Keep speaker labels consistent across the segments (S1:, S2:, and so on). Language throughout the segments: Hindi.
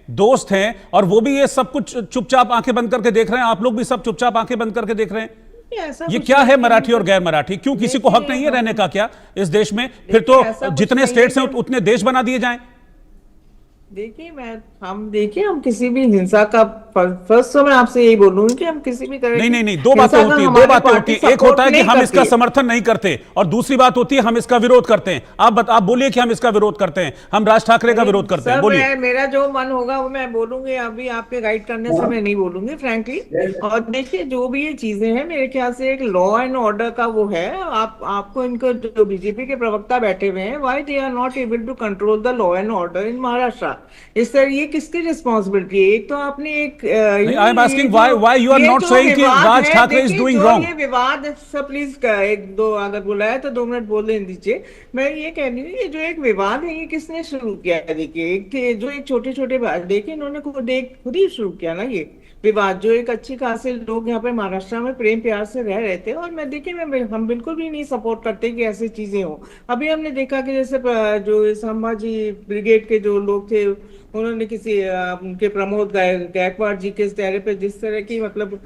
S1: दोस्त हैं, और वो भी ये सब कुछ चुपचाप आंखें बंद करके देख रहे हैं, आप लोग भी सब चुपचाप आंखें बंद करके देख रहे हैं।
S2: ऐसा
S1: ये
S2: कुछ
S1: क्या है
S2: नहीं
S1: मराठी और गैर मराठी? क्यों किसी को हक नहीं है रहने का क्या इस देश में? फिर तो
S2: ऐसा कुछ
S1: जितने
S2: नहीं है
S1: स्टेट्स हैं
S2: कि
S1: उतने देश बना दिए जाएं।
S2: देखिए हम किसी भी हिंसा का, फर्स्ट तो मैं आपसे यही बोलूंगी कि हम किसी भी तरह
S1: नहीं
S2: की
S1: नहीं नहीं, दो बातें
S2: हिंसा का
S1: होती है, दो
S2: हमारी
S1: बातें होती
S2: पार्टी
S1: है। एक होता है
S2: सपोर्ट
S1: कि
S2: नहीं
S1: हम
S2: करती
S1: इसका
S2: है।
S1: समर्थन नहीं करते, और दूसरी बात होती है हम इसका विरोध करते हैं। आप बोलिए कि हम इसका विरोध करते हैं, हम राज ठाकरे का
S2: नहीं
S1: विरोध करते हैं,
S2: सर,
S1: बोलिए।
S2: मेरा जो मन होगा वो मैं बोलूंगी, अभी आपके गाइड करने से मैं नहीं बोलूंगी फ्रैंकली। और देखिए जो भी ये चीजें हैं, मेरे ख्याल से एक लॉ एंड ऑर्डर का वो है। आपको इनको, जो बीजेपी के प्रवक्ता बैठे हुए हैं, why they are not able to control the law and order in Maharashtra? इस तरह ये किसकी रिस्पॉन्सिबिलिटी है? एक तो आपने एक
S1: नहीं, I am asking why you are
S2: ये
S1: नॉट
S2: जो
S1: सेइंग कि
S2: विवाद
S1: राज
S2: है,
S1: ठाकरे इज
S2: देखिए
S1: डूइंग
S2: जो
S1: रॉन्ग।
S2: ये विवाद, सब प्लीज एक दो अगर बुलाया तो 2 मिनट बोल लेने दीजिए। मैं ये कह रही हूँ, ये जो एक विवाद है ये किसने शुरू किया है? देखिए जो एक छोटे छोटे देखिए इन्होंने खुद ही शुरू किया ना ये विवाद। जो एक अच्छी खासे लोग यहाँ पे महाराष्ट्र में प्रेम प्यार से रह रहे थे, और मैं देखिए हम बिल्कुल भी नहीं सपोर्ट करते कि ऐसी चीजें हो। अभी हमने देखा कि जैसे जो संभाजी ब्रिगेड के जो लोग थे, उन्होंने किसी उनके प्रमोद गायकवाड़ जी के चेहरे पे जिस तरह की मतलब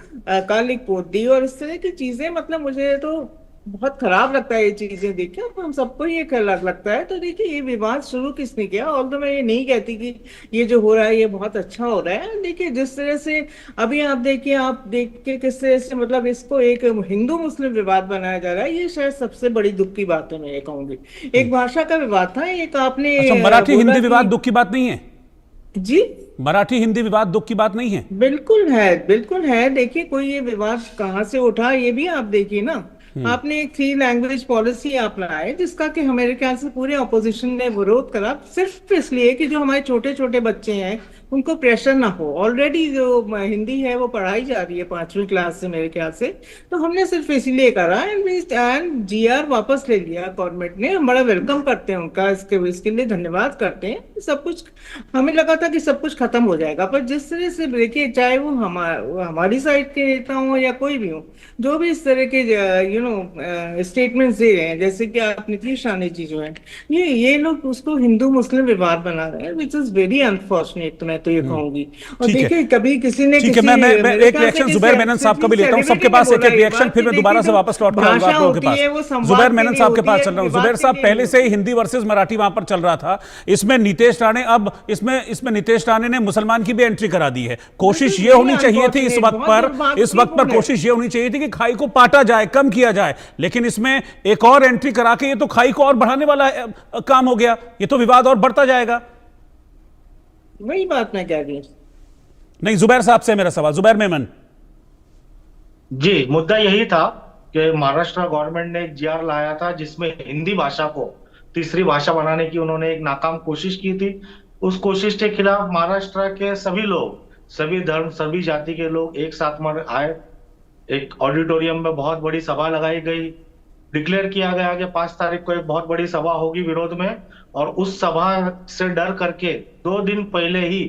S2: कालिक पोत दी, और इस तरह की चीजें, मतलब मुझे तो बहुत खराब लगता है ये चीजें देख के। हम सबको ये लगता है। तो देखिए ये विवाद शुरू किसने किया? और तो मैं ये नहीं कहती कि ये जो हो रहा है ये बहुत अच्छा हो रहा है। देखिए जिस तरह से अभी आप देख के किस तरह से मतलब इसको एक हिंदू मुस्लिम विवाद बनाया जा रहा है, ये शायद सबसे बड़ी दुख की बात है, मैं ये कहूंगी। एक भाषा का विवाद था, एक आपने
S1: अच्छा, मराठी
S2: बोला
S1: हिंदी विवाद
S2: कि
S1: दुख की बात नहीं है?
S2: जी
S1: मराठी हिंदी विवाद दुख की बात नहीं है?
S2: बिल्कुल है, बिल्कुल है। देखिए कोई ये विवाद कहाँ से उठा ये भी आप देखिए ना। आपने एक 3 लैंग्वेज पॉलिसी अपनाया है, जिसका कि हमारे ख्याल से पूरे ऑपोजिशन ने विरोध करा, सिर्फ इसलिए कि जो हमारे छोटे छोटे बच्चे हैं उनको प्रेशर ना हो। ऑलरेडी जो हिंदी है वो पढ़ाई जा रही है 5वीं क्लास से मेरे ख्याल से। तो हमने सिर्फ इसीलिए करा, एंड जीआर वापस ले लिया गवर्नमेंट ने। हम बड़ा वेलकम करते हैं उनका, इसके लिए धन्यवाद करते हैं। सब कुछ हमें लगा था कि सब कुछ खत्म हो जाएगा, पर जिस तरह से देखिए, चाहे वो हमारी साइड के नेता हो या कोई भी हो, जो भी इस तरह के स्टेटमेंट्स दे रहे हैं, जैसे कि आप नीतीश राणे जी जो है, ये लोग उसको हिंदू मुस्लिम विवाद बना रहे हैं, विच इज वेरी अनफॉर्चुनेट, मैं तो ये कहूंगी। और
S1: ठीक है,
S2: देखिए कभी किसी ने
S1: ठीक है। मैं एक रिएक्शन जुबैर मेनन साहब का भी लेता हूं, सबके पास एक एक रिएक्शन, फिर मैं दोबारा से वापस लौट के आऊंगा आप लोगों के पास। जुबैर मेनन साहब के पास चल रहा हूं। जुबैर साहब, पहले से ही हिंदी वर्सेस मराठी वहां पर चल रहा था, इसमें नीतीश राणे, अब इसमें नीतीश राणे ने मुसलमान की भी एंट्री करा दी है। कोशिश ये होनी चाहिए थी इस वक्त पर कोशिश ये होनी चाहिए थी कि खाई को पाटा जाए, कम किया जाए, लेकिन इसमें एक और एंट्री करा के ये तो खाई को और बढ़ाने वाला काम हो गया। ये तो विवाद और बढ़ता जाएगा।
S2: वही बात मैं कह रही हूं।
S1: नहीं, जुबैर साहब से मेरा सवाल, जुबैर मेमन
S3: जी, मुद्दा यही था कि महाराष्ट्र गवर्नमेंट ने एक जीआर लाया था जिसमें हिंदी भाषा को तीसरी भाषा बनाने की उन्होंने एक नाकाम कोशिश की थी। उस कोशिश के खिलाफ महाराष्ट्र के सभी लोग, सभी धर्म, सभी जाति के लोग एक साथ में आए। एक ऑडिटोरियम में बहुत बड़ी सभा लगाई गई, डिक्लेयर किया गया कि 5 तारीख को एक बहुत बड़ी सभा होगी विरोध में। और उस सभा से डर करके 2 दिन पहले ही